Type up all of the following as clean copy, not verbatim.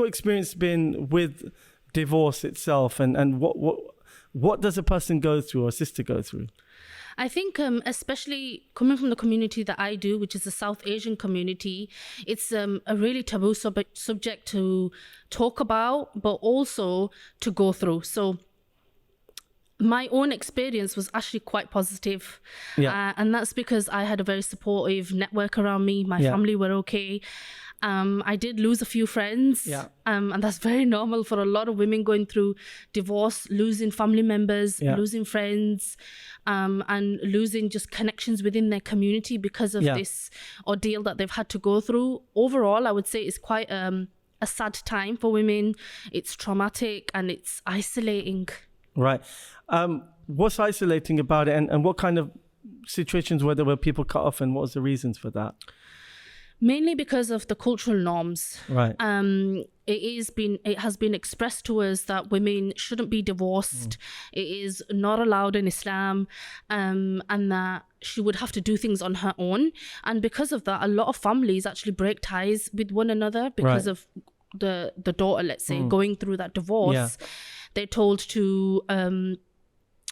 your experience been with divorce itself, and what does a person go through or a sister go through? I think especially coming from the community that I do, which is the South Asian community, it's a really taboo subject to talk about, but also to go through. So my own experience was actually quite positive. And that's because I had a very supportive network around me. My family were okay. I did lose a few friends, and that's very normal for a lot of women going through divorce, losing family members, losing friends, and losing just connections within their community because of this ordeal that they've had to go through. Overall, I would say it's quite a sad time for women. It's traumatic and it's isolating. Right. What's isolating about it, and what kind of situations were there where people cut off, and what was the reasons for that? Mainly because of the cultural norms. Right. It has been expressed to us that women shouldn't be divorced. It is not allowed in Islam, and that she would have to do things on her own. And because of that, a lot of families actually break ties with one another because of the daughter, let's say, going through that divorce. They're told to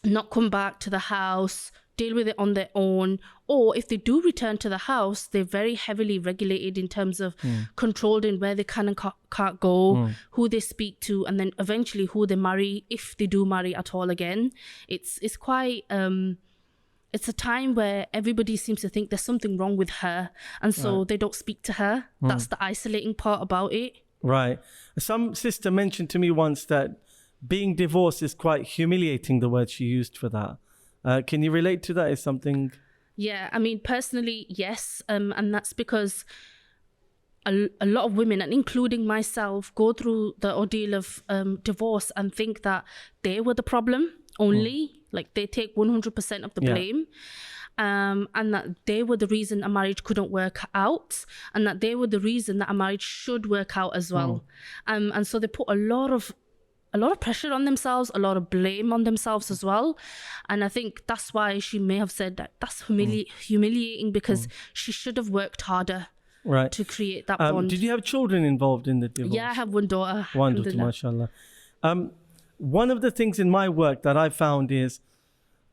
not come back to the house, deal with it on their own, or if they do return to the house, they're very heavily regulated in terms of controlled in where they can and can't go, who they speak to, and then eventually who they marry, if they do marry at all again. It's quite it's a time where everybody seems to think there's something wrong with her, and so they don't speak to her. That's the isolating part about it. Right. Some sister mentioned to me once that being divorced is quite humiliating, the word she used for that. Can you relate to that? Is something? Yeah, I mean, personally, yes. And that's because a lot of women, and including myself, go through the ordeal of divorce and think that they were the problem only. Like they take 100% of the blame. And that they were the reason a marriage couldn't work out, and that they were the reason that a marriage should work out as well. And so they put a lot of pressure on themselves, a lot of blame on themselves as well. And I think that's why she may have said that that's humiliating, because she should have worked harder to create that bond. Did you have children involved in the divorce? Yeah, I have one daughter. One daughter, mashallah. One of the things in my work that I found is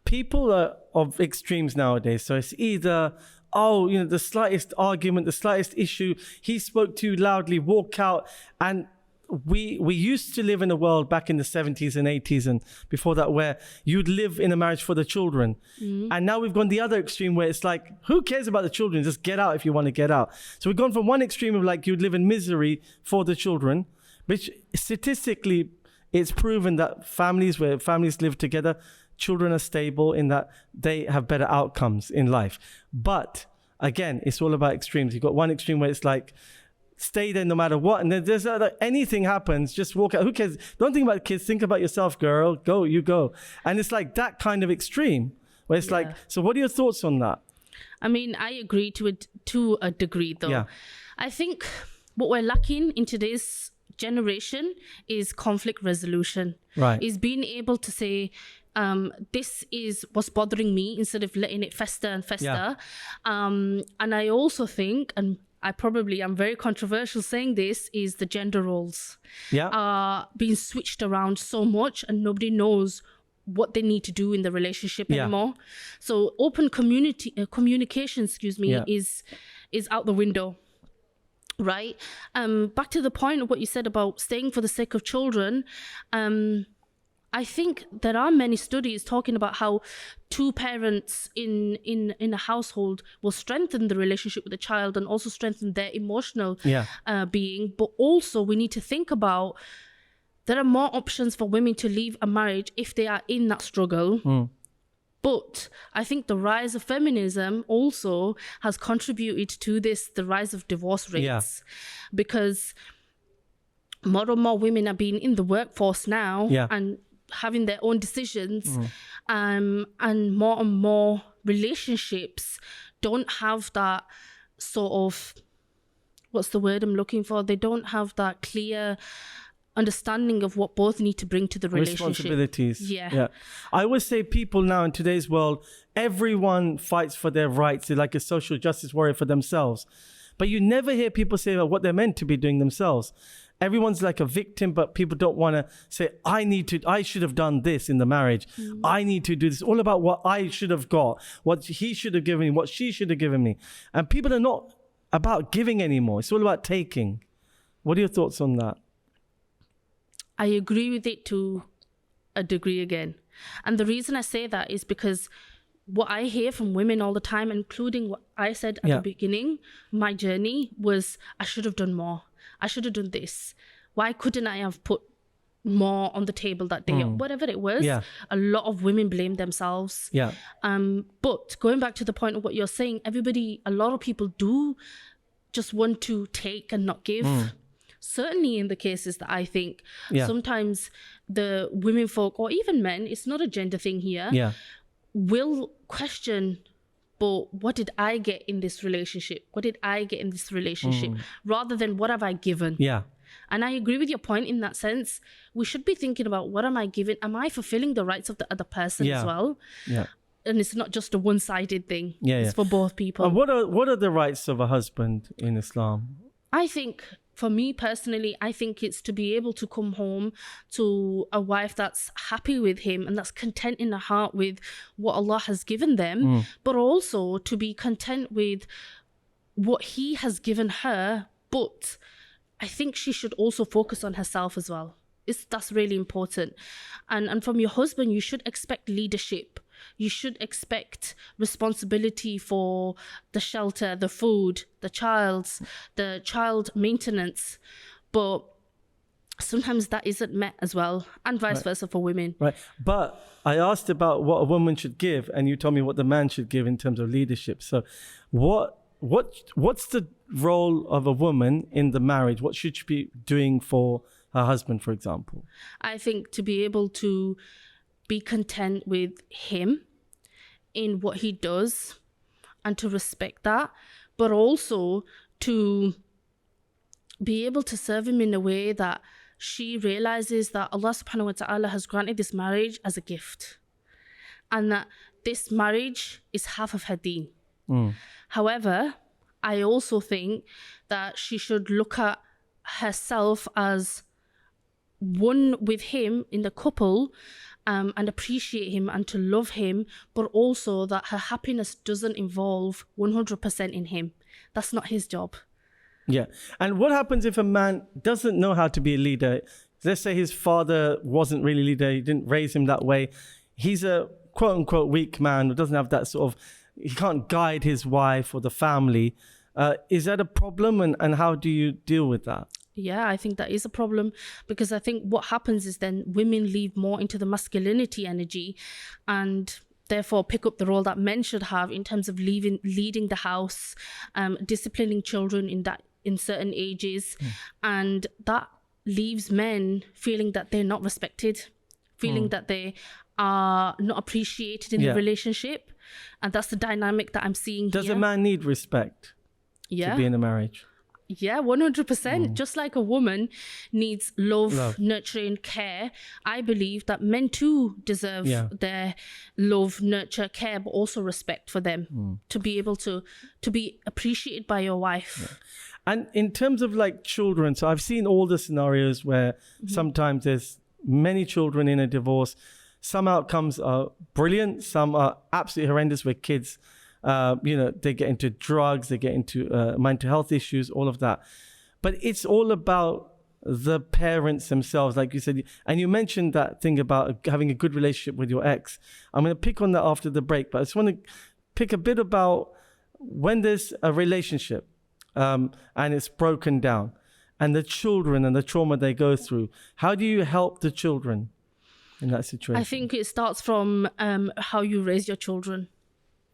people are of extremes nowadays. So it's either, the slightest argument, the slightest issue, he spoke too loudly, walk out. And we used to live in a world back in the 70s and 80s and before that where you'd live in a marriage for the children. And now we've gone the other extreme where it's like, who cares about the children? Just get out if you want to get out. So we've gone from one extreme of like you'd live in misery for the children, which statistically it's proven that where families live together, children are stable in that they have better outcomes in life. But again, it's all about extremes. You've got one extreme where it's like, stay there no matter what, and then there's anything happens, just walk out. Who cares? Don't think about kids. Think about yourself, girl. You go. And it's like that kind of extreme where it's like. So, what are your thoughts on that? I mean, I agree to a degree, though. Yeah. I think what we're lacking in today's generation is conflict resolution. Right. Is being able to say, this is what's bothering me, instead of letting it fester and fester. And I also think, and I'm very controversial saying this, is the gender roles are being switched around so much, and nobody knows what they need to do in the relationship anymore. So open communication, is out the window. Right. Back to the point of what you said about staying for the sake of children. I think there are many studies talking about how two parents in a household will strengthen the relationship with the child and also strengthen their emotional being. But also we need to think about, there are more options for women to leave a marriage if they are in that struggle. But I think the rise of feminism also has contributed to the rise of divorce rates, because more and more women are being in the workforce now and having their own decisions, and more relationships don't have that sort of, what's the word I'm looking for? They don't have that clear understanding of what both need to bring to the relationship. Responsibilities. Yeah. I always say people now in today's world, everyone fights for their rights. They're like a social justice warrior for themselves. But you never hear people say about what they're meant to be doing themselves. everyone's like a victim, but people don't want to say, I should have done this in the marriage. I need to do this. All about what I should have got, what he should have given me, what she should have given me. And people are not about giving anymore. It's all about taking. What are your thoughts on that? I agree with it to a degree again. And the reason I say that is because what I hear from women all the time, including what I said at the beginning, my journey was, I should have done more. I should have done this. Why couldn't I have put more on the table that day? Or whatever it was. A lot of women blame themselves. But going back to the point of what you're saying, a lot of people do just want to take and not give. Certainly in the cases that I think sometimes the women folk, or even men, it's not a gender thing here, will question, but what did I get in this relationship? What did I get in this relationship? Rather than what have I given? And I agree with your point in that sense. We should be thinking about, what am I giving? Am I fulfilling the rights of the other person as well? And it's not just a one-sided thing. It's for both people. And what are the rights of a husband in Islam? I think, for me personally, I think it's to be able to come home to a wife that's happy with him and that's content in her heart with what Allah has given them, but also to be content with what he has given her. But I think she should also focus on herself as well. That's really important. And from your husband, you should expect leadership. You should expect responsibility for the shelter, the food, the child maintenance. But sometimes that isn't met as well, and vice versa for women. Right. But I asked about what a woman should give, and you told me what the man should give in terms of leadership. So what's the role of a woman in the marriage? What should she be doing for her husband, for example? I think to be able to be content with him in what he does and to respect that, but also to be able to serve him in a way that she realizes that Allah subhanahu wa ta'ala has granted this marriage as a gift, and that this marriage is half of her deen. However, I also think that she should look at herself as one with him in the couple, and appreciate him and to love him, but also that her happiness doesn't involve 100% in him. That's not his job. And what happens if a man doesn't know how to be a leader? Let's say his father wasn't really a leader, he didn't raise him that way. He's a quote unquote weak man who doesn't have that sort of, he can't guide his wife or the family. Is that a problem, and how do you deal with that? Yeah, I think that is a problem, because I think what happens is then women leave more into the masculinity energy and therefore pick up the role that men should have in terms of leading the house, disciplining children in certain ages. And that leaves men feeling that they're not respected, feeling that they are not appreciated in the relationship. And that's the dynamic that I'm seeing here. Does a man need respect to be in a marriage? Yeah, 100%. Just like a woman needs love, nurturing, care, I believe that men too deserve their love, nurture, care, but also respect for them, to be able to be appreciated by your wife. And in terms of like children, so I've seen all the scenarios where sometimes there's many children in a divorce. Some outcomes are brilliant, some are absolutely horrendous, where kids they get into drugs, they get into mental health issues, all of that. But it's all about the parents themselves, like you said. And you mentioned that thing about having a good relationship with your ex. I'm going to pick on that after the break, but I just want to pick a bit about when there's a relationship and it's broken down, and the children and the trauma they go through. How do you help the children in that situation? I think it starts from how you raise your children.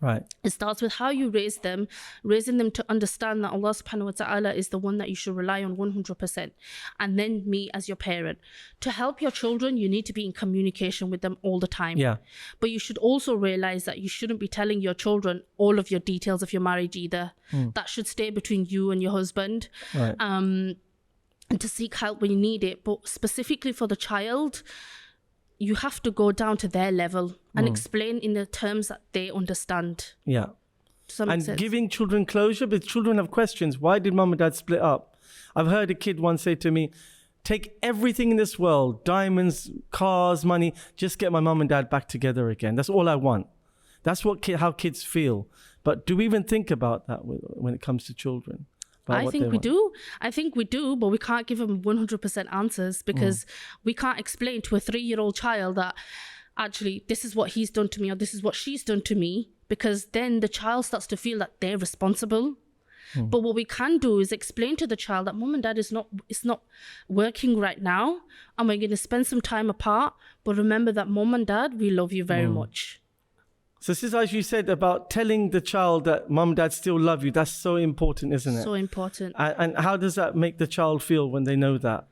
Right. It starts with how you raise them, raising them to understand that Allah subhanahu wa ta'ala is the one that you should rely on 100%. And then me as your parent. To help your children, you need to be in communication with them all the time. But you should also realize that you shouldn't be telling your children all of your details of your marriage either. That should stay between you and your husband. Right. And to seek help when you need it. But specifically for the child, you have to go down to their level and explain in the terms that they understand. And giving children closure, because children have questions. Why did mom and dad split up? I've heard a kid once say to me, take everything in this world, diamonds, cars, money, just get my mum and dad back together again. That's all I want. That's how kids feel. But do we even think about that when it comes to children? I think we do. I think we do, but we can't give them 100% answers because we can't explain to a 3-year-old child that actually this is what he's done to me or this is what she's done to me, because then the child starts to feel that they're responsible. But what we can do is explain to the child that mum and dad it's not working right now, and we're going to spend some time apart. But remember that mum and dad, we love you very much. So, Sister Aishah, you said about telling the child that mum and dad still love you. That's so important, isn't it? So important. And how does that make the child feel when they know that?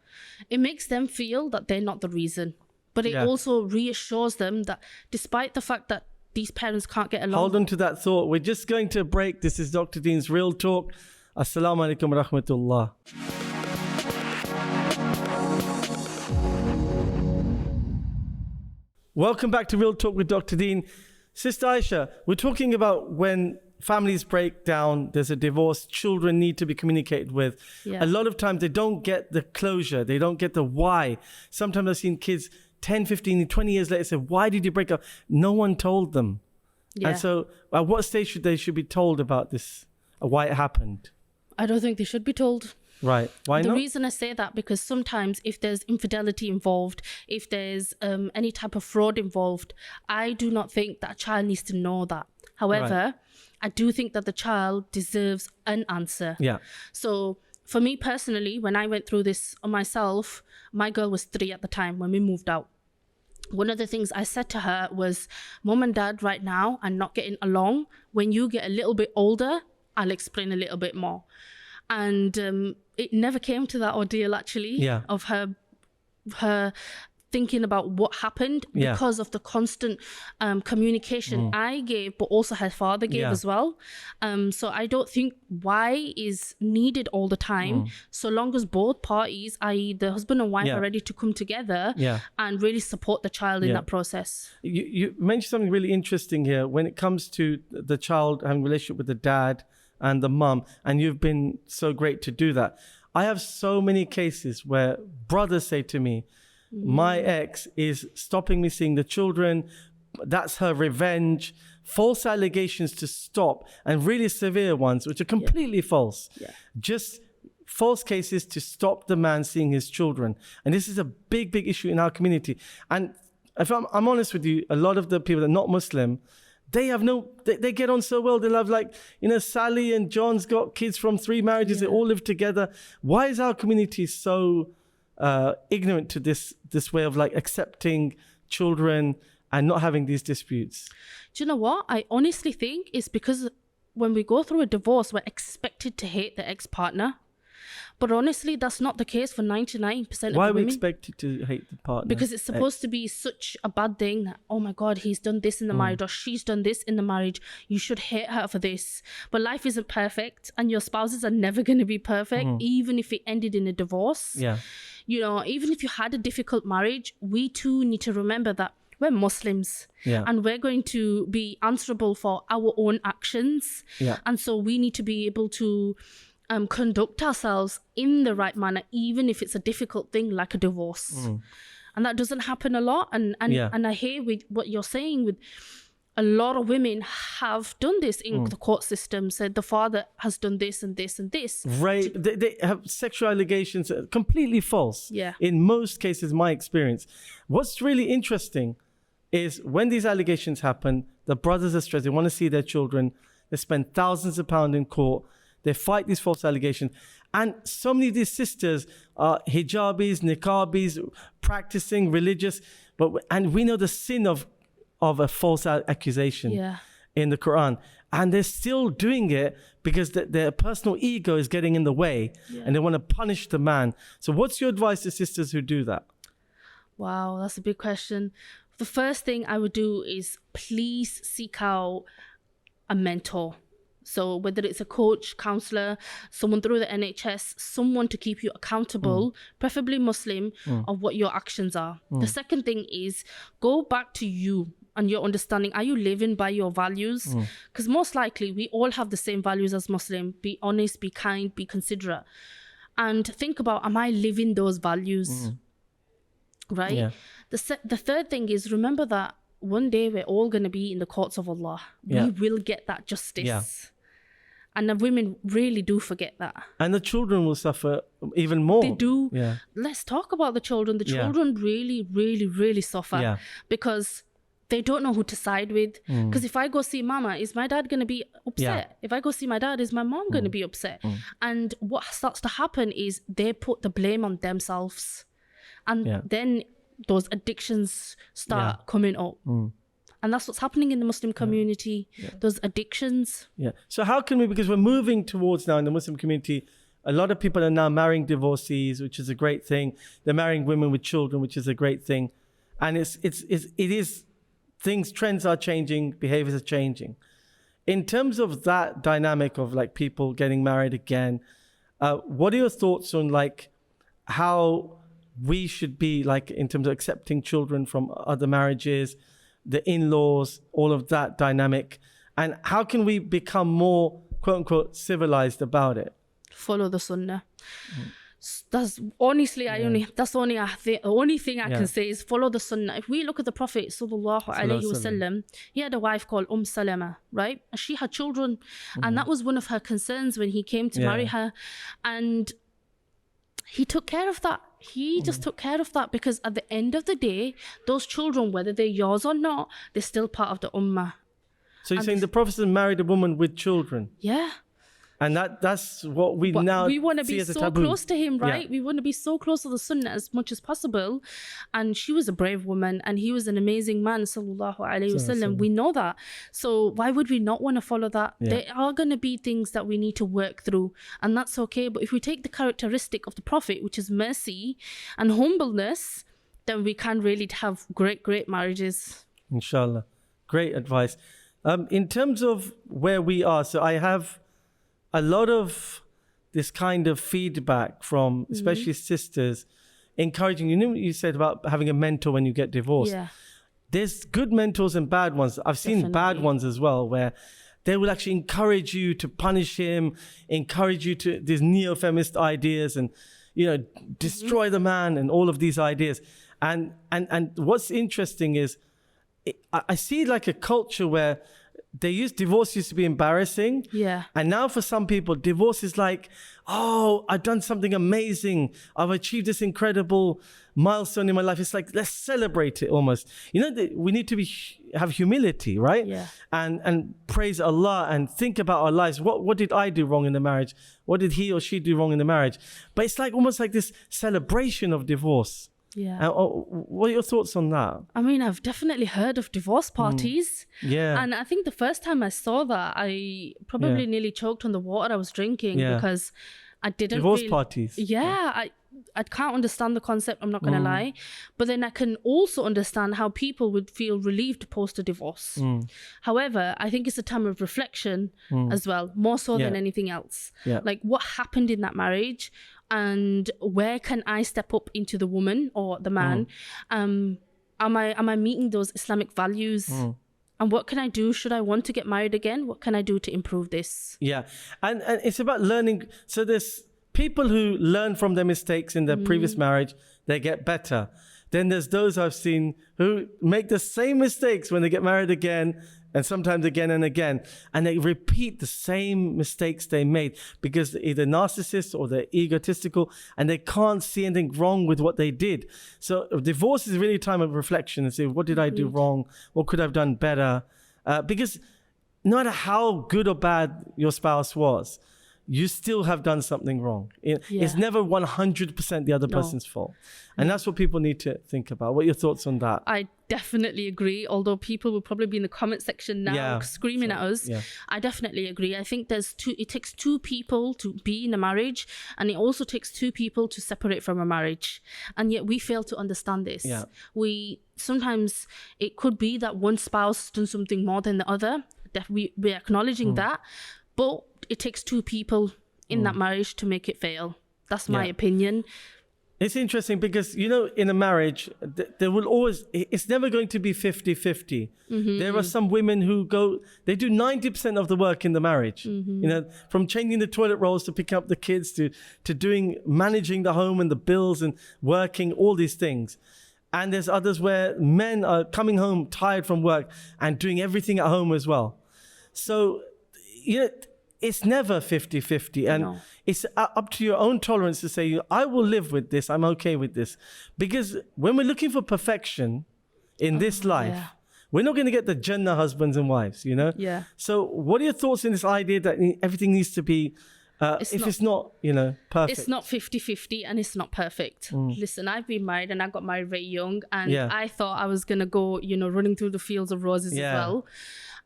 It makes them feel that they're not the reason. But it also reassures them that despite the fact that these parents can't get along. Hold on to that thought. We're just going to break. This is Dr. Deen's Real Talk. Assalamu alaikum wa rahmatullah. Welcome back to Real Talk with Dr. Deen. Sister Aishah, we're talking about when families break down, there's a divorce, children need to be communicated with. Yeah. A lot of times they don't get the closure. They don't get the why. Sometimes I've seen kids 10, 15, 20 years later say, why did you break up? No one told them. Yeah. And so at what stage should they be told about this, why it happened? I don't think they should be told. Right. Why not? The reason I say that, because sometimes if there's infidelity involved, if there's any type of fraud involved, I do not think that a child needs to know that. However, I do think that the child deserves an answer. Yeah. So for me personally, when I went through this on myself, my girl was 3 at the time when we moved out. One of the things I said to her was, mom and dad right now are not getting along. When you get a little bit older, I'll explain a little bit more. And it never came to that ordeal, actually, of her thinking about what happened because of the constant communication I gave, but also her father gave as well. So I don't think why is needed all the time, so long as both parties, i.e. the husband and wife, are ready to come together and really support the child in that process. You mentioned something really interesting here when it comes to the child having a relationship with the dad and the mum, and you've been so great to do that. I have so many cases where brothers say to me, my ex is stopping me seeing the children. That's her revenge. False allegations to stop, and really severe ones, which are completely false. Just false cases to stop the man seeing his children. And this is a big, big issue in our community. And if I'm honest with you, a lot of the people that are not Muslim, they get on so well. They love, like, Sally and John's got kids from 3 marriages. They all live together. Why is our community so ignorant to this way of like accepting children and not having these disputes? Do you know what? I honestly think it's because when we go through a divorce, we're expected to hate the ex-partner. But honestly, that's not the case for 99% of women. Why are we expected to hate the partner? Because it's supposed to be such a bad thing that, oh my God, he's done this in the marriage, or she's done this in the marriage. You should hate her for this. But life isn't perfect, and your spouses are never going to be perfect, even if it ended in a divorce. Even if you had a difficult marriage, we too need to remember that we're Muslims and we're going to be answerable for our own actions. And so we need to be able to conduct ourselves in the right manner, even if it's a difficult thing like a divorce. And that doesn't happen a lot. And I hear with what you're saying, with a lot of women have done this in the court system, said the father has done this and this and this. Right. They have sexual allegations, completely false. In most cases, my experience. What's really interesting is when these allegations happen, the brothers are stressed. They want to see their children. They spend thousands of pounds in court. They fight these false allegations. And so many of these sisters are hijabis, niqabis, practicing religious. And we know the sin of a false accusation in the Quran. And they're still doing it because their personal ego is getting in the way and they want to punish the man. So what's your advice to sisters who do that? Wow, that's a big question. The first thing I would do is please seek out a mentor. So whether it's a coach, counselor, someone through the NHS, someone to keep you accountable, preferably Muslim, of what your actions are. The second thing is go back to you and your understanding. Are you living by your values? Because most likely we all have the same values as Muslim. Be honest, be kind, be considerate. and think about, am I living those values? Right? Yeah. The third thing is, remember that one day we're all going to be in the courts of Allah. Yeah. We will get that justice. Yeah. And the women really do forget that. And the children will suffer even more. They do. Yeah. Let's talk about the children. The Yeah. children really, really, really suffer Yeah. because they don't know who to side with. Because if I go see mama, is my dad going to be upset? If I go see my dad, is my mom going to be upset? And what starts to happen is they put the blame on themselves. And then those addictions start coming up. And that's what's happening in the Muslim community, those addictions. Yeah. So how can we, because we're moving towards now in the Muslim community, a lot of people are now marrying divorcees, which is a great thing. They're marrying women with children, which is a great thing. And trends are changing, behaviors are changing. In terms of that dynamic of like people getting married again, what are your thoughts on like how we should be like in terms of accepting children from other marriages, the in-laws, all of that dynamic, and how can we become more quote unquote civilized about it? Follow the sunnah. That's honestly, that's the only thing I can say is follow the sunnah. If we look at the Prophet sallallahu alaihi wasallam, he had a wife called Salama, right? And she had children, and that was one of her concerns when he came to marry her, and he took care of that. He just took care of that, because at the end of the day, those children, whether they're yours or not, they're still part of the ummah. So you're saying the Prophet married a woman with children? Yeah. And that's what we But now we want to see be as a so taboo. close to him, right? Yeah. We want to be so close to the sunnah as much as possible. And she was a brave woman, and he was an amazing man, sallallahu alaihi wasallam. We know that. So why would we not want to follow that? Yeah. There are going to be things that we need to work through, and that's okay. But if we take the characteristic of the Prophet, which is mercy and humbleness, then we can really have great marriages. Inshallah. Great advice. In terms of where we are, so I have a lot of this kind of feedback from especially sisters encouraging, you know what you said about having a mentor when you get divorced. Yeah. There's good mentors and bad ones. I've seen bad ones as well, where they will actually encourage you to punish him, encourage you to these neo-feminist ideas and, you know, destroy the man and all of these ideas. And what's interesting is I see like a culture where divorce used to be embarrassing. Yeah. And now for some people, divorce is like, oh, I've done something amazing. I've achieved this incredible milestone in my life. It's like, let's celebrate it almost. You know, we need to have humility, right? Yeah. And praise Allah and think about our lives. What did I do wrong in the marriage? What did he or she do wrong in the marriage? But it's like almost like this celebration of divorce. Yeah. What are your thoughts on that? I mean, I've definitely heard of divorce parties. Yeah. And I think the first time I saw that, I probably nearly choked on the water I was drinking because I didn't Divorce parties. Yeah, I can't understand the concept, I'm not going to lie. But then I can also understand how people would feel relieved post a divorce. However, I think it's a time of reflection as well, more so than anything else. Yeah. Like what happened in that marriage, and where can I step up into the woman or the man? Am I meeting those Islamic values? And what can I do? Should I want to get married again? What can I do to improve this? Yeah. And it's about learning. So there's people who learn from their mistakes in their previous marriage, they get better. Then there's those I've seen who make the same mistakes when they get married again, and sometimes again and again, and they repeat the same mistakes they made because they're either narcissists or they're egotistical and they can't see anything wrong with what they did. So divorce is really a time of reflection and say, what did I do wrong? What could I have done better? Because no matter how good or bad your spouse was, you still have done something wrong. It's never 100% the other person's fault. And that's what people need to think about. What are your thoughts on that? I definitely agree. Although people will probably be in the comment section now screaming at us. Yeah. I definitely agree. I think it takes two people to be in a marriage, and it also takes two people to separate from a marriage. And yet we fail to understand this. Yeah. Sometimes it could be that one spouse has done something more than the other. We're acknowledging that. But it takes two people in that marriage to make it fail. That's my opinion. It's interesting because, you know, in a marriage, there will always, it's never going to be 50-50. There are some women who they do 90% of the work in the marriage. You know, from changing the toilet rolls to picking up the kids to managing the home and the bills and working, all these things. And there's others where men are coming home tired from work and doing everything at home as well. So, you know, it's never 50-50. And it's up to your own tolerance to say, I will live with this. I'm okay with this. Because when we're looking for perfection in this life, we're not going to get the Jannah husbands and wives, you know? Yeah. So what are your thoughts in this idea that everything needs to be, it's not, you know, perfect? It's not 50-50 and it's not perfect. Listen, I've been married and I got married very young, and I thought I was going to go, you know, running through the fields of roses as well.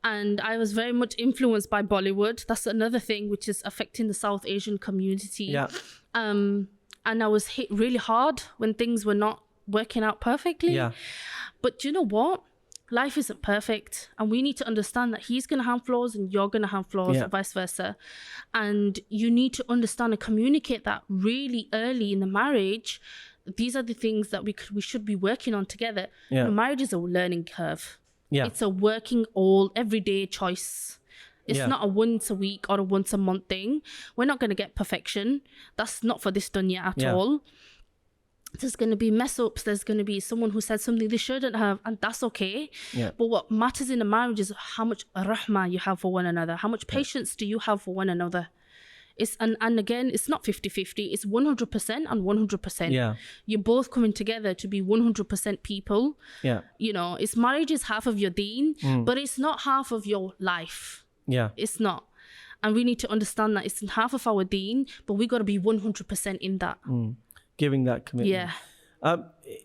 And I was very much influenced by Bollywood. That's another thing which is affecting the South Asian community. Yeah. And I was hit really hard when things were not working out perfectly. Yeah. But you know what? Life isn't perfect. And we need to understand that he's going to have flaws and you're going to have flaws and vice versa. And you need to understand and communicate that really early in the marriage. These are the things that we should be working on together. Yeah. Marriage is a learning curve. Yeah. It's a working everyday choice. It's not a once a week or a once a month thing. We're not going to get perfection. That's not for this dunya at all. There's going to be mess ups. There's going to be someone who said something they shouldn't have, and that's okay. Yeah. But what matters in a marriage is how much rahmah you have for one another. How much patience do you have for one another? And again, it's not 50-50. It's 100% and 100%. Yeah. You're both coming together to be 100% people. Yeah. You know, marriage is half of your deen, but it's not half of your life. Yeah. It's not. And we need to understand that it's half of our deen, but we got to be 100% in that. Giving that commitment. Yeah.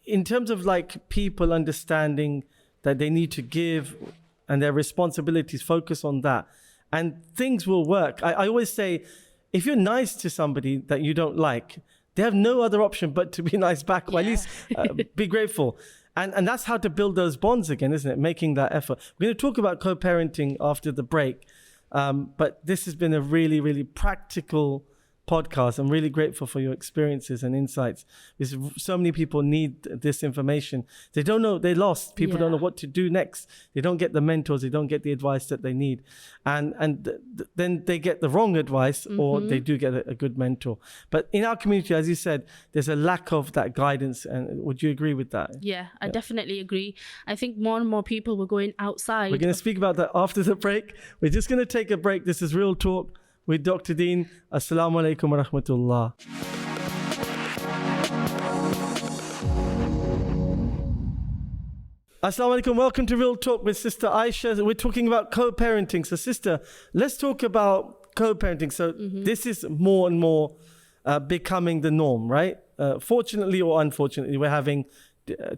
In terms of like people understanding that they need to give and their responsibilities, focus on that, and things will work. I always say, if you're nice to somebody that you don't like, they have no other option but to be nice back, or at least be grateful. And that's how to build those bonds again, isn't it? Making that effort. We're going to talk about co-parenting after the break. But this has been a really, really practical podcast. I'm really grateful for your experiences and insights, because so many people need this information. They don't know, they're lost. People don't know what to do next. They don't get the mentors, they don't get the advice that they need. And then they get the wrong advice, or they do get a good mentor. But in our community, as you said, there's a lack of that guidance. And would you agree with that? Yeah, I definitely agree. I think more and more people were going outside. We're going to speak about that after the break. We're just going to take a break. This is Real Talk with Dr. Deen. Assalamu alaikum wa rahmatullah. Assalamu alaikum. Welcome to Real Talk with Sister Aishah. We're talking about co-parenting. So, sister, let's talk about co-parenting. So, this is more and more becoming the norm, right? Fortunately or unfortunately, we're having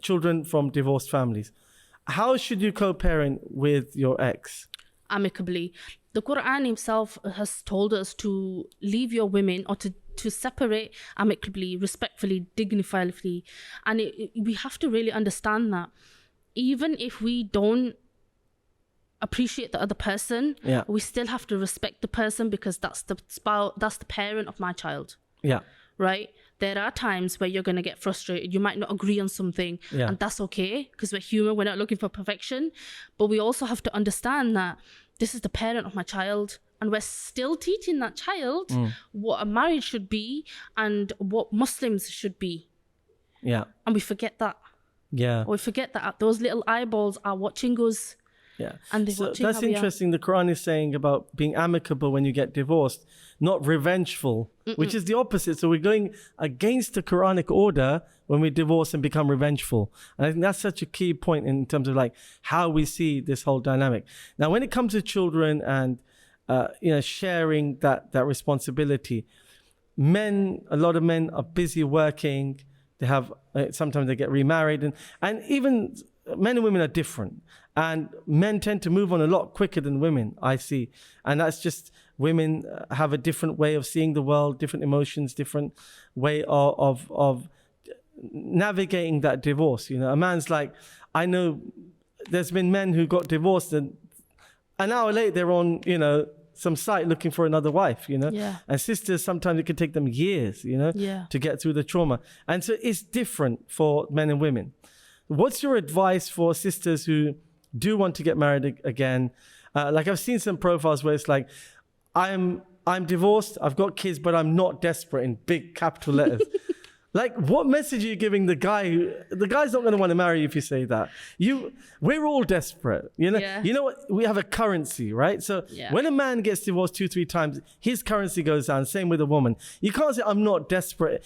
children from divorced families. How should you co-parent with your ex? Amicably. The Quran himself has told us to leave your women, or to separate amicably, respectfully, dignifiedly. And we have to really understand that even if we don't appreciate the other person, we still have to respect the person, because that's the spouse, that's the parent of my child. Yeah. Right? There are times where you're going to get frustrated. You might not agree on something, and that's okay, because we're human. We're not looking for perfection. But we also have to understand that this is the parent of my child, and we're still teaching that child what a marriage should be and what Muslims should be. Yeah. And we forget that. Yeah. We forget that those little eyeballs are watching us. Yeah. And they're watching that's interesting. The Quran is saying about being amicable when you get divorced, not revengeful, which is the opposite. So we're going against the Quranic order when we divorce and become revengeful. And I think that's such a key point in terms of like how we see this whole dynamic. Now, when it comes to children and sharing that responsibility, a lot of men are busy working. They have sometimes they get remarried, and even men and women are different. And men tend to move on a lot quicker than women, I see. And that's just, women have a different way of seeing the world, different emotions, different way of navigating that divorce. You know, a man's like, I know there's been men who got divorced and an hour later they're on, some site looking for another wife, you know. Yeah. And sisters, sometimes it can take them years, you know, Yeah. to get through the trauma. And so it's different for men and women. What's your advice for sisters who do want to get married again? Like I've seen some profiles where it's like, I'm divorced, I've got kids, but I'm not desperate, in big capital letters. Like, what message are you giving the guy? The guy's not going to want to marry you if you say that. We're all desperate, you know. Yeah. You know what? We have a currency, right? So when a man gets divorced 2-3 times, his currency goes down. Same with a woman. You can't say I'm not desperate.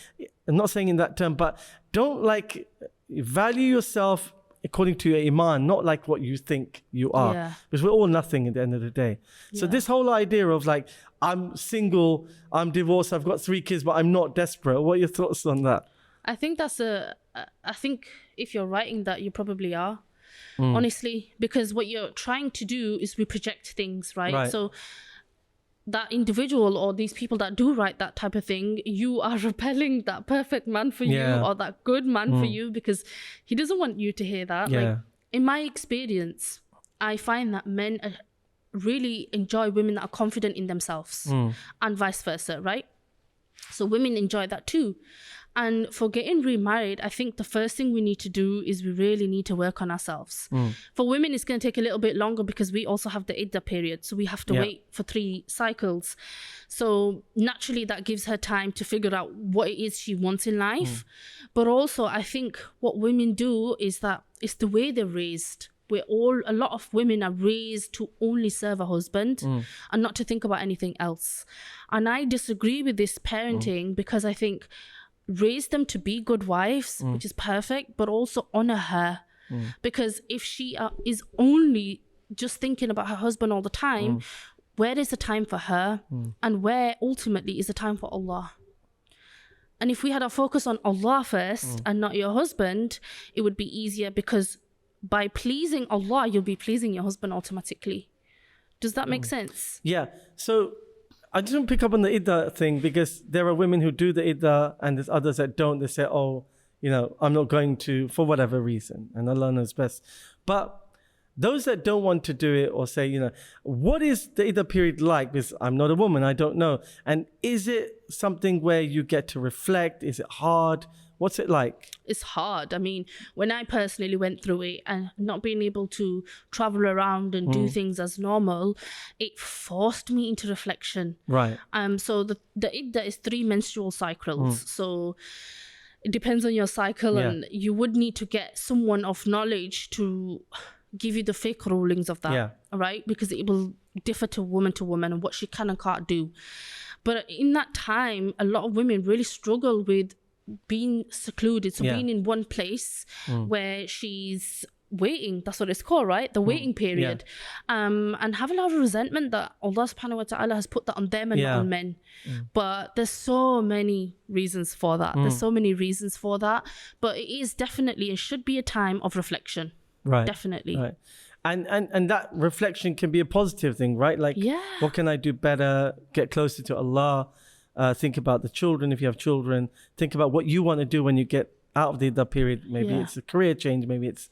I'm not saying in that term, but don't like value yourself according to your iman, not like what you think you are. Yeah. Because we're all nothing at the end of the day. So this whole idea of like, I'm single, I'm divorced, I've got 3 kids, but I'm not desperate. What are your thoughts on that? I think I think if you're writing that, you probably are, honestly, because what you're trying to do is we project things, right? So that individual or these people that do write that type of thing, you are repelling that perfect man for you or that good man for you, because he doesn't want you to hear that. Like, in my experience, I find that men really enjoy women that are confident in themselves and vice versa, right? So women enjoy that too. And for getting remarried, I think the first thing we need to do is we really need to work on ourselves. For women, it's going to take a little bit longer because we also have the iddah period. So we have to wait for 3 cycles. So naturally, that gives her time to figure out what it is she wants in life. But also, I think what women do is that it's the way they're raised. A lot of women are raised to only serve a husband and not to think about anything else. And I disagree with this parenting because I think raise them to be good wives, which is perfect, but also honor her. Because if she is only just thinking about her husband all the time, where is the time for her? And where ultimately is the time for Allah? And if we had our focus on Allah first and not your husband, it would be easier, because by pleasing Allah, you'll be pleasing your husband automatically. Does that make sense? Yeah. So I just want to pick up on the iddah thing, because there are women who do the iddah and there's others that don't. They say, oh, you know, I'm not going to, for whatever reason, and Allah knows best. But those that don't want to do it, or say, you know, what is the iddah period like? Because I'm not a woman, I don't know. And is it something where you get to reflect? Is it hard? What's it like? It's hard. I mean, when I personally went through it and not being able to travel around and do things as normal, it forced me into reflection. Right. So the iddah is 3 menstrual cycles. So it depends on your cycle, and you would need to get someone of knowledge to give you the fiqh rulings of that, right? Because it will differ to woman and what she can and can't do. But in that time, a lot of women really struggle with being secluded, so being in one place where she's waiting, that's what it's called, right? The waiting period. And have a lot of resentment that Allah subhanahu wa ta'ala has put that on them and not on men. But there's so many reasons for that. There's so many reasons for that. But it is definitely, it should be a time of reflection. Right. Definitely. Right. And that reflection can be a positive thing, right? Like, what can I do better? Get closer to Allah. Think about the children, if you have children. Think about what you want to do when you get out of the iddah period. Maybe it's a career change. Maybe it's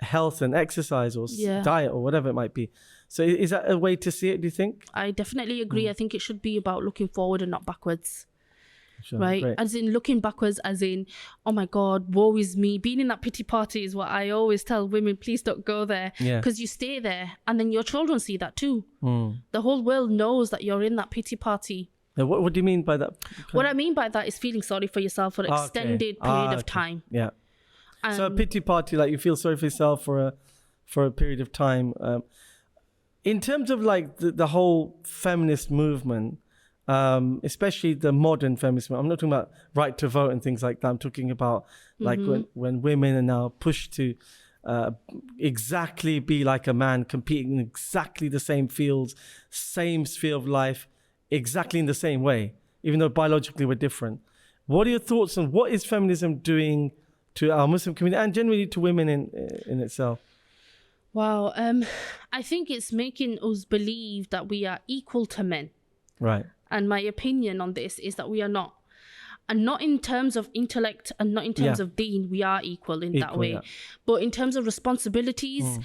health and exercise, or diet, or whatever it might be. So is that a way to see it, do you think? I definitely agree. I think it should be about looking forward and not backwards. Sure, right? great. As in looking backwards, as in, oh my God, woe is me. Being in that pity party is what I always tell women, please don't go there. Because you stay there and then your children see that too. The whole world knows that you're in that pity party. Now, what do you mean by that? What I mean by that is feeling sorry for yourself for an extended period of time. Yeah. So a pity party, like you feel sorry for yourself for a period of time. In terms of like the whole feminist movement, especially the modern feminist movement, I'm not talking about right to vote and things like that. I'm talking about like when women are now pushed to exactly be like a man, competing in exactly the same fields, same sphere of life, exactly in the same way, even though biologically we're different. What are your thoughts on what is feminism doing to our Muslim community and generally to women in itself? Wow. I think it's making us believe that we are equal to men. Right. And my opinion on this is that we are not. And not in terms of intellect and not in terms of deen, we are equal in that way. But in terms of responsibilities,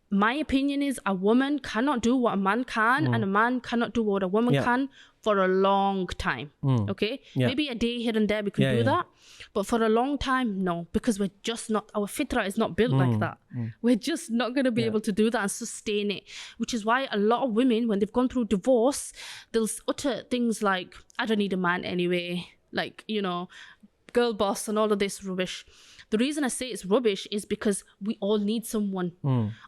my opinion is a woman cannot do what a man can, and a man cannot do what a woman can for a long time. Okay? Yeah. Maybe a day here and there we can do that. But for a long time, no, because we're just not, our fitra is not built like that. We're just not going to be able to do that and sustain it, which is why a lot of women, when they've gone through divorce, they'll utter things like, I don't need a man anyway, like, you know, girl boss and all of this rubbish. The reason I say it's rubbish is because we all need someone.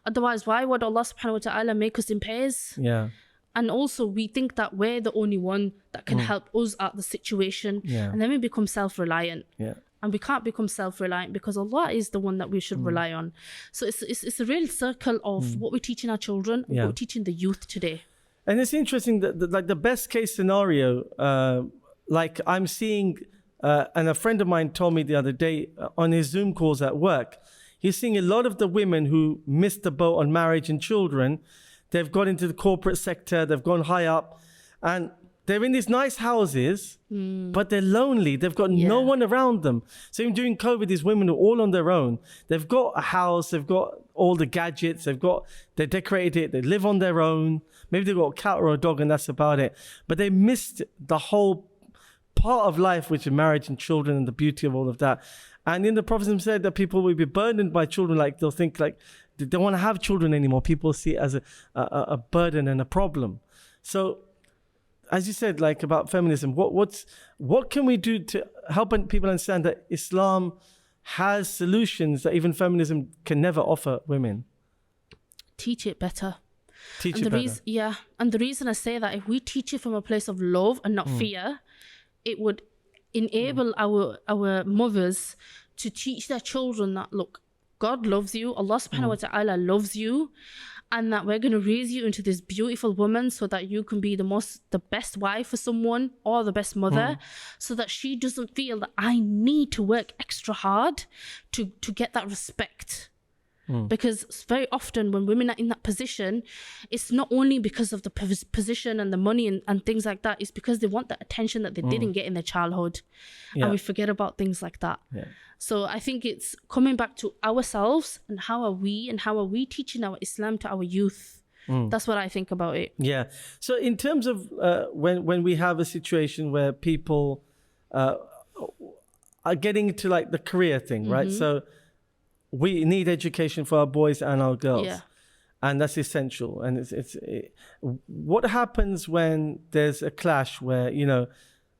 Otherwise, why would Allah subhanahu wa ta'ala make us in pairs? Yeah. And also we think that we're the only one that can help us out the situation. And then we become self-reliant. And we can't become self-reliant because Allah is the one that we should rely on. So it's a real circle of what we're teaching our children, what we're teaching the youth today. And it's interesting that like the best case scenario, like I'm seeing, and a friend of mine told me the other day on his Zoom calls at work, he's seeing a lot of the women who missed the boat on marriage and children. They've got into the corporate sector, they've gone high up, and they're in these nice houses, but they're lonely. They've got no one around them. So even during COVID, these women are all on their own. They've got a house, they've got all the gadgets, they decorated it, they live on their own. Maybe they've got a cat or a dog and that's about it. But they missed the whole part of life, which is marriage and children and the beauty of all of that. And in the Prophet said that people will be burdened by children, like they'll think like they don't want to have children anymore. People see it as a burden and a problem. So as you said, like about feminism, what can we do to help people understand that Islam has solutions that even feminism can never offer women? Teach it better. Teach it better. And the reason I say that, if we teach it from a place of love and not fear, it would enable our mothers to teach their children that, look, God loves you, Allah subhanahu wa ta'ala loves you, and that we're going to raise you into this beautiful woman so that you can be the best wife for someone or the best mother, so that she doesn't feel that I need to work extra hard to get that respect. Because very often when women are in that position, it's not only because of the position and the money and things like that, it's because they want the attention that they didn't get in their childhood. And we forget about things like that. So I think it's coming back to ourselves and how are we teaching our Islam to our youth. That's what I think about it. Yeah. So in terms of when we have a situation where people are getting into like the career thing, right? So we need education for our boys and our girls, and that's essential. And what happens when there's a clash where, you know,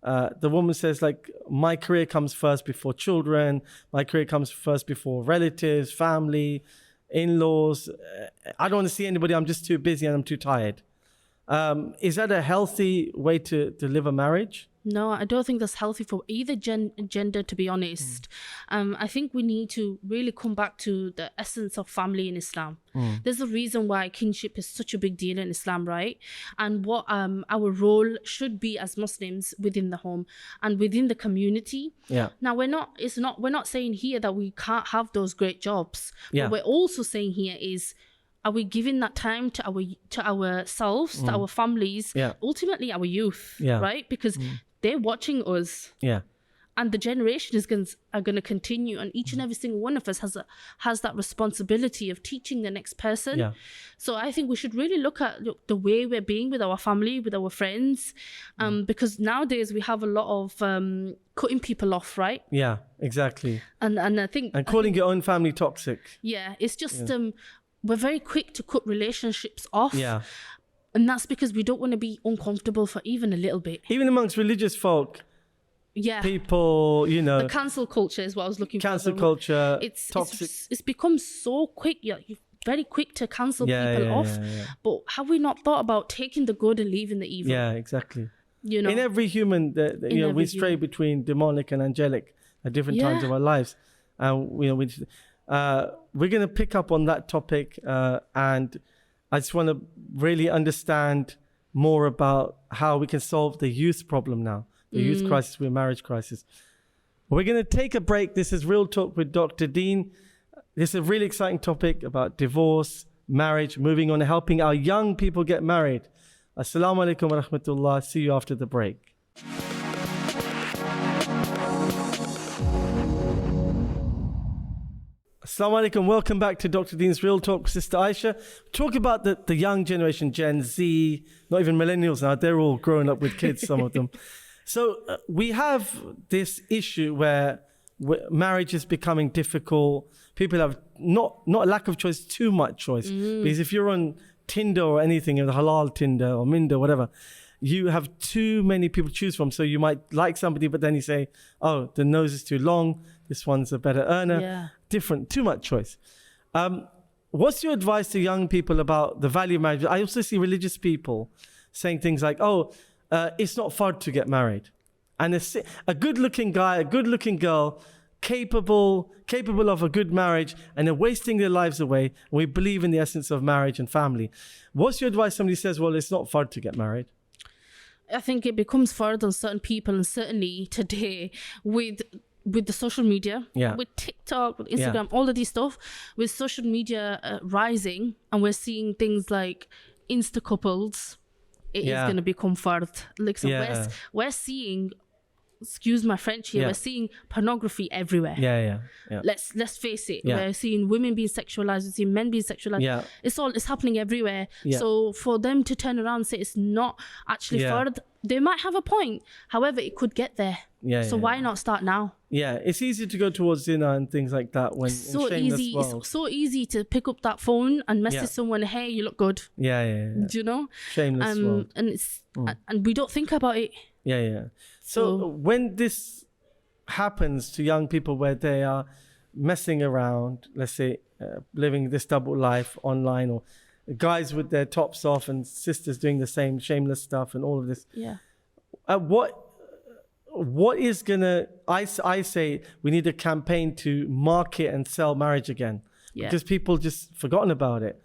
the woman says like, my career comes first before children, my career comes first before relatives, family, in-laws. I don't want to see anybody, I'm just too busy and I'm too tired. Is that a healthy way to live a marriage? No, I don't think that's healthy for either gender, to be honest. I think we need to really come back to the essence of family in Islam. There's a reason why kinship is such a big deal in Islam, right? And what our role should be as Muslims within the home and within the community. Now, we're not saying here that we can't have those great jobs. What we're also saying here is, are we giving that time to ourselves, to our families, ultimately our youth, right? Because they're watching us, and the generation are going to continue, and each and every single one of us has that responsibility of teaching the next person. So I think we should really look at the way we're being with our family, with our friends, because nowadays we have a lot of cutting people off, right? Yeah, exactly. And I think calling your own family toxic. Yeah, it's just we're very quick to cut relationships off. And that's because we don't want to be uncomfortable for even a little bit. Even amongst religious folk, people, you know. The cancel culture is what I was looking for. Cancel culture, toxic. It's become so quick. You're very quick to cancel people off. But have we not thought about taking the good and leaving the evil? Yeah, exactly. You know, in every human, we stray between demonic and angelic at different times of our lives. And, we're going to pick up on that topic and I just want to really understand more about how we can solve the youth problem now, the youth crisis, the marriage crisis. We're going to take a break. This is Real Talk with Dr. Deen. This is a really exciting topic about divorce, marriage, moving on, and helping our young people get married. Assalamu alaikum wa rahmatullah. See you after the break. Assalamu alaikum. Welcome back to Dr. Deen's Real Talk with Sister Aishah. Talk about the young generation, Gen Z, not even millennials now. They're all growing up with kids, some of them. So we have this issue where marriage is becoming difficult. People have not a lack of choice, too much choice. Because if you're on Tinder or anything, the halal Tinder or Minder, whatever, you have too many people to choose from. So you might like somebody, but then you say, oh, the nose is too long. This one's a better earner. Yeah. Different, too much choice. What's your advice to young people about the value of marriage? I also see religious people saying things like, oh, it's not fard to get married. And a good-looking guy, a good-looking girl, capable of a good marriage, and they're wasting their lives away. We believe in the essence of marriage and family. What's your advice? Somebody says, well, it's not fard to get married. I think it becomes fard on certain people, and certainly today with the social media, with TikTok, with Instagram, all of these stuff, with social media rising, and we're seeing things like Insta couples, it is going to become fard. Like, so we're seeing, excuse my French here, we're seeing pornography everywhere. Let's face it. We're seeing women being sexualized, we're seeing men being sexualized. It's happening everywhere. So for them to turn around and say it's not actually fard, they might have a point. However, it could get there. So why not start now? It's easy to go towards dinner and things like that when so easy. It's so easy to pick up that phone and message someone, hey, you look good. Do you know? Shameless world. And it's and we don't think about it. So when this happens to young people where they are messing around, let's say living this double life online, or guys with their tops off and sisters doing the same shameless stuff and all of this, what is gonna, I say we need a campaign to market and sell marriage again, because people just forgotten about it.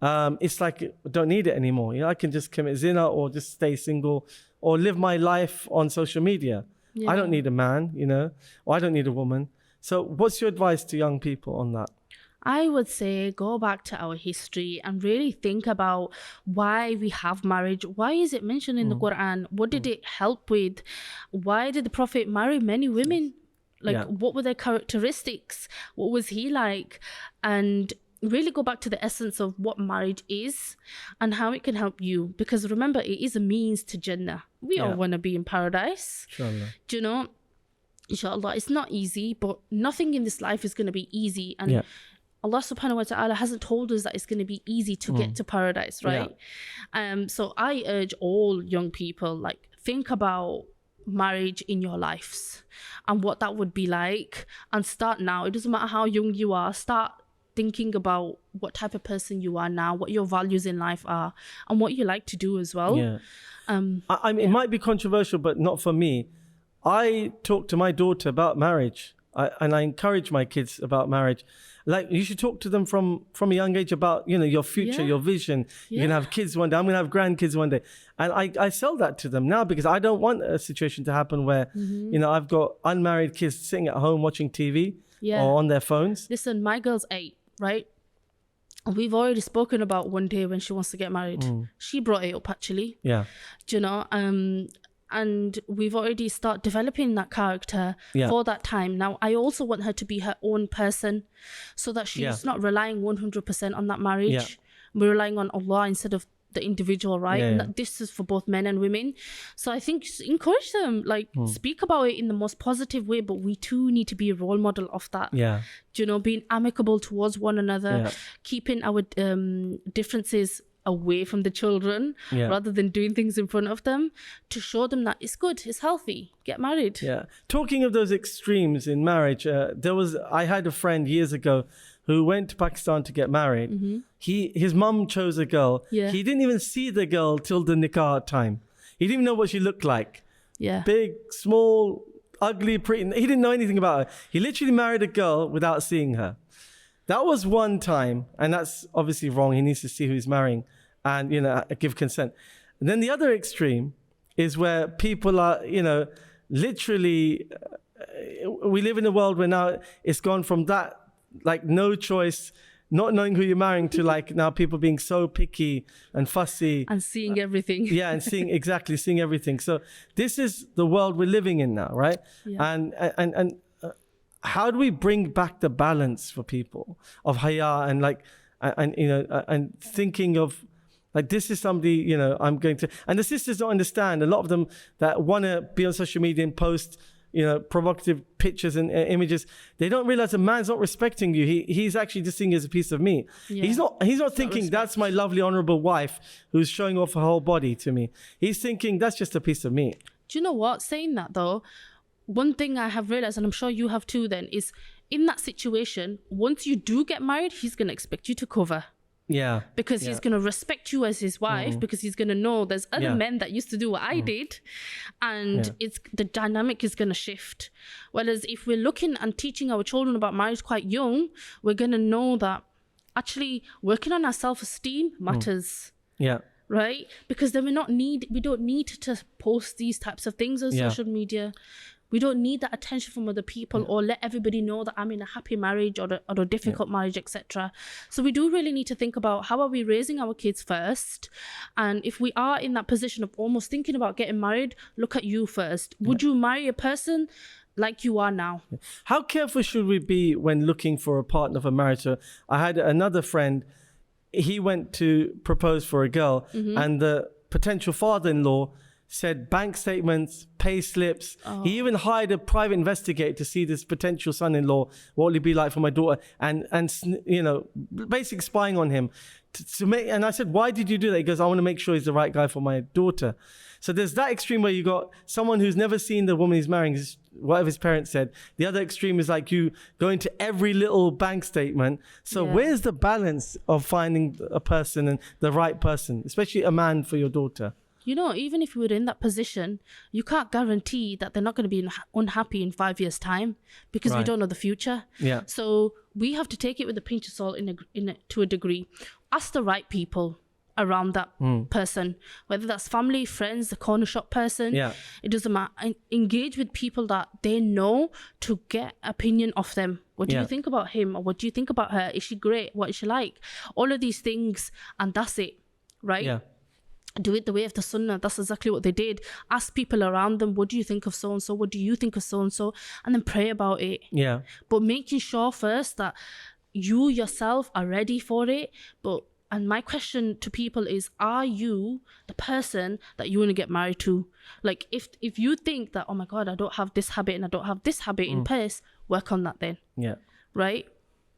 It's like, I don't need it anymore. I can just commit zina or just stay single or live my life on social media. I don't need a man, or I don't need a woman. So what's your advice to young people on that? I would say go back to our history and really think about why we have marriage. Why is it mentioned in the Quran? What did it help with? Why did the Prophet marry many women? What were their characteristics? What was he like? And really go back to the essence of what marriage is and how it can help you. Because remember, it is a means to Jannah. We all want to be in paradise. Inshallah. Do you know? Inshallah, it's not easy, but nothing in this life is going to be easy. And Allah subhanahu wa ta'ala hasn't told us that it's going to be easy to get to paradise, right? So I urge all young people, think about marriage in your lives and what that would be like, and start now. It doesn't matter how young you are, start thinking about what type of person you are now, what your values in life are, and what you like to do as well. It might be controversial, but not for me. I talk to my daughter about marriage, and I encourage my kids about marriage. You should talk to them from a young age about, your future, your vision. You're going to have kids one day. I'm going to have grandkids one day. And I sell that to them now, because I don't want a situation to happen where, I've got unmarried kids sitting at home watching TV or on their phones. Listen, my girl's 8, right? And we've already spoken about one day when she wants to get married. She brought it up, actually. Do you know? And we've already started developing that character for that time. Now, I also want her to be her own person, so that she's not relying 100% on that marriage. We're relying on Allah instead of the individual, right? And that this is for both men and women. So I think just encourage them, speak about it in the most positive way, but we too need to be a role model of that. Do you know, being amicable towards one another, keeping our differences away from the children rather than doing things in front of them, to show them that it's good, it's healthy, get married. Talking of those extremes in marriage, I had a friend years ago who went to Pakistan to get married. His mum chose a girl. He didn't even see the girl till the nikah time. He didn't even know what she looked like. Big, small, ugly, pretty. He didn't know anything about her. He literally married a girl without seeing her. That was one time, and that's obviously wrong. He needs to see who he's marrying and, give consent. And then the other extreme is where people are, literally, we live in a world where now it's gone from that, no choice, not knowing who you're marrying, to now people being so picky and fussy. And seeing everything. And seeing everything. So this is the world we're living in now, right? And how do we bring back the balance for people of haya and like, and you know, and thinking of like, this is somebody, you know, I'm going to, and the sisters don't understand. A lot of them that want to be on social media and post, you know, provocative pictures and images, they don't realize a man's not respecting you. He's actually just seeing you as a piece of meat. Yeah. He's not thinking that's my lovely, honorable wife who's showing off her whole body to me. He's thinking that's just a piece of meat. Do you know what? Saying that though, one thing I have realized, and I'm sure you have too then, is in that situation, once you do get married, he's going to expect you to cover. Yeah. Because he's going to respect you as his wife, because he's going to know there's other men that used to do what I did, and it's the dynamic is going to shift. Whereas if we're looking and teaching our children about marriage quite young, we're going to know that actually working on our self-esteem matters. Yeah. Right? Because then we don't need to post these types of things on social media. We don't need that attention from other people or let everybody know that I'm in a happy marriage or a difficult marriage, etc. So we do really need to think about how are we raising our kids first. And if we are in that position of almost thinking about getting married, look at you first. Would you marry a person like you are now? How careful should we be when looking for a partner for marriage? So I had another friend, he went to propose for a girl and the potential father-in-law said bank statements, pay slips. He even hired a private investigator to see this potential son-in-law, what will he be like for my daughter, and you know, basic spying on him to make. And I said, why did you do that? He goes, I want to make sure he's the right guy for my daughter. So there's that extreme where you got someone who's never seen the woman he's marrying, whatever his parents said. The other extreme is like you go into every little bank statement. So where's the balance of finding a person and the right person, especially a man for your daughter? You know, even if we were in that position, you can't guarantee that they're not going to be unhappy in 5 years' time, because we don't know the future. Yeah. So we have to take it with a pinch of salt to a degree. Ask the right people around that person, whether that's family, friends, the corner shop person. Yeah. It doesn't matter. Engage with people that they know to get opinion of them. What do you think about him? Or what do you think about her? Is she great? What is she like? All of these things, and that's it, right? Yeah. Do it the way of the sunnah. That's exactly what they did. Ask people around them, what do you think of so-and-so? What do you think of so-and-so? And then pray about it. Yeah. But making sure first that you yourself are ready for it. And my question to people is, are you the person that you want to get married to? Like, if you think that, oh my God, I don't have this habit and I don't have this habit in place, work on that then. Yeah. Right?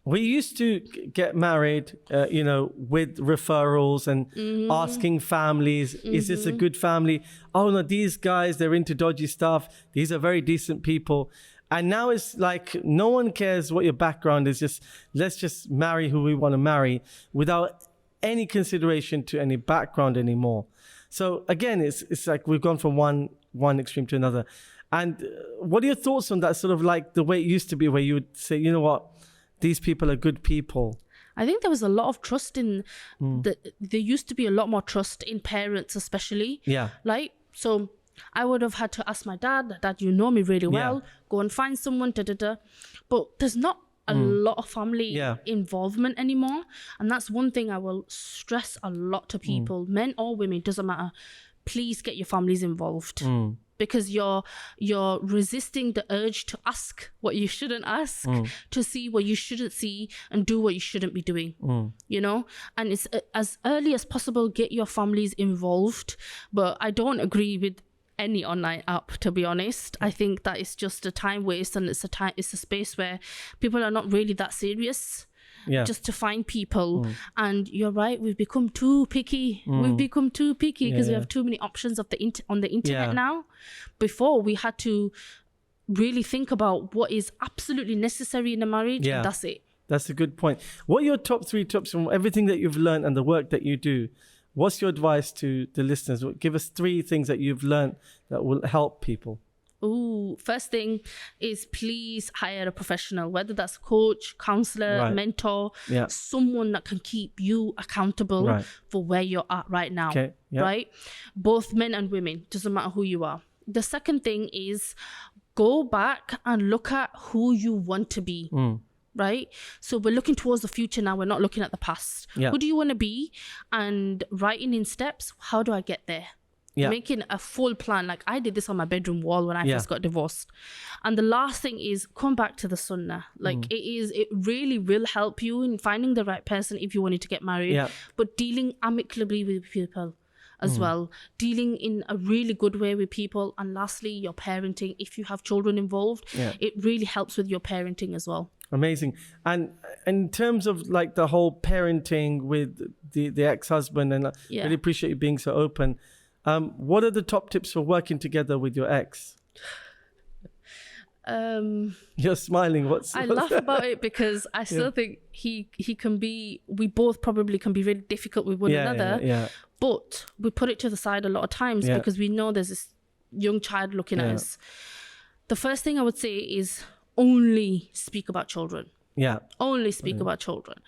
We used to get married, you know, with referrals and asking families, is this a good family? Oh, no, these guys, they're into dodgy stuff. These are very decent people. And now it's like no one cares what your background is. Let's just marry who we want to marry without any consideration to any background anymore. So again, it's like we've gone from one extreme to another. And what are your thoughts on that, sort of like the way it used to be, where you would say, you know what, these people are good people? I think there was a lot of trust in there used to be a lot more trust in parents, especially. Yeah. Like, so I would have had to ask my dad, you know me really well, go and find someone, But there's not a lot of family involvement anymore. And that's one thing I will stress a lot to people, men or women, doesn't matter. Please get your families involved. Because you're resisting the urge to ask what you shouldn't ask, to see what you shouldn't see, and do what you shouldn't be doing. You know, and it's as early as possible, get your families involved. But I don't agree with any online app, to be honest. I think that it's just a time waste, and it's a space where people are not really that serious. Yeah. Just to find people. And you're right, we've become too picky. We've become too picky because we have too many options on the internet now. Before, we had to really think about what is absolutely necessary in a marriage, and that's it. That's a good point. What are your top 3 tips from everything that you've learned and the work that you do? What's your advice to the listeners? Give us 3 things that you've learned that will help people. First thing is, please hire a professional, whether that's coach, counselor, mentor, someone that can keep you accountable for where you're at right now. Okay. Right? Both men and women, doesn't matter who you are. The second thing is, go back and look at who you want to be. Right? So we're looking towards the future now. We're not looking at the past. Who do you want to be? And writing in steps, how do I get there? Yeah. Making a full plan. Like I did this on my bedroom wall when I Yeah. first got divorced. And the last thing is come back to the sunnah. Like it really will help you in finding the right person if you wanted to get married. Yeah. But dealing amicably with people as well. Dealing in a really good way with people. And lastly, your parenting. If you have children involved, it really helps with your parenting as well. Amazing. And in terms of like the whole parenting with the ex-husband, and I really appreciate you being so open. What are the top tips for working together with your ex? You're smiling. I laugh about it because I still think he can be, we both probably can be really difficult with one another. Yeah. But we put it to the side a lot of times because we know there's this young child looking at us. The first thing I would say is only speak about children. Yeah. Only speak about children.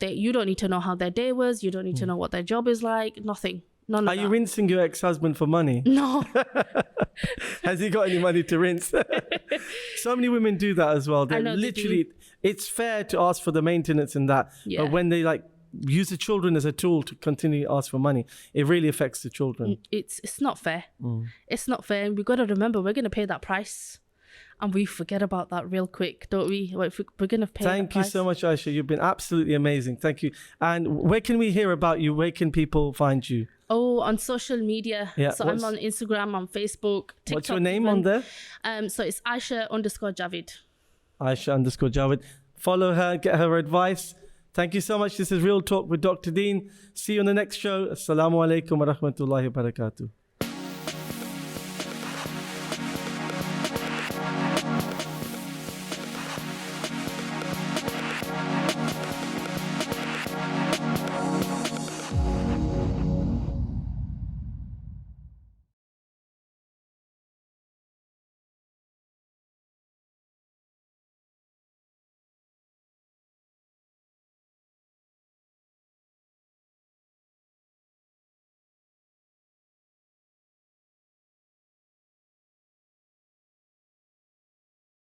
You don't need to know how their day was. You don't need to know what their job is like. Nothing. None of Are that. you rinsing your ex-husband for money? No. Has he got any money to rinse? So many women do that as well. They're literally, it's fair to ask for the maintenance and that. Yeah. But when they like use the children as a tool to continue to ask for money, it really affects the children. It's not fair. It's not fair. And we've got to remember we're going to pay that price. And we forget about that real quick, don't we? We're going to pay that Thank you price. so much, Aishah. You've been absolutely amazing. Thank you. And where can we hear about you? Where can people find you? Oh, on social media. Yeah, So I'm on Instagram, on Facebook, TikTok. What's your name even. on there? So it's Aishah_Javed. Aishah_Javed. Follow her, get her advice. Thank you so much. This is Real Talk with Dr. Deen. See you on the next show. Assalamu alaikum wa rahmatullahi wa barakatuh.